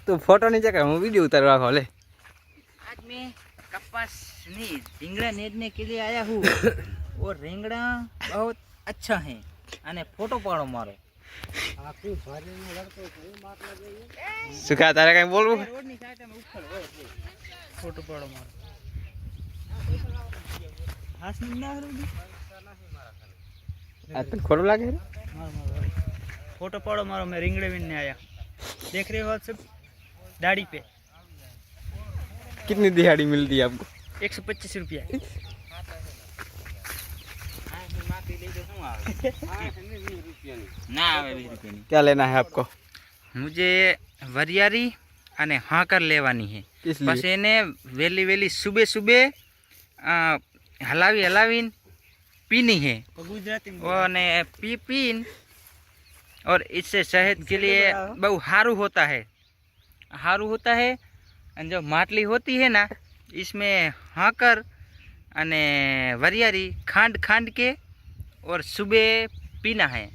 तो फोटो नीचे कर, हूँ वीडियो उतारवा खोले। आज मैं कपास नहीं રીંગણા नेदने के लिए आया हूँ और રીંગણા बहुत अच्छा है અને फोटो पाड़ो मारो सुखा तारे कहीं बोलू रोड ની સાઈડ में ઉખડ હોય फोटो पाड़ो मारो हाथ नहीं ना रोडी अपन खोड़ो लागे मारो फोटो पाड़ो मारो मैं રીંગણે बीनने आया देख रहे हो आप सब दाढ़ी पे कितनी दिहाड़ी मिलती है आपको? 125 रुपया क्या लेना है आपको? मुझे वरियारी અને હાકર લેવાની છે किस બસ लिए? એને વેલી વેલી સુબह सुबह हलावीन पीनी है और पीन और इससे सेहत के लिए बहुत हारू होता है और जो માટલી होती है ना इसमें हाकर અને वरियारी खांड के और सुबह पीना है।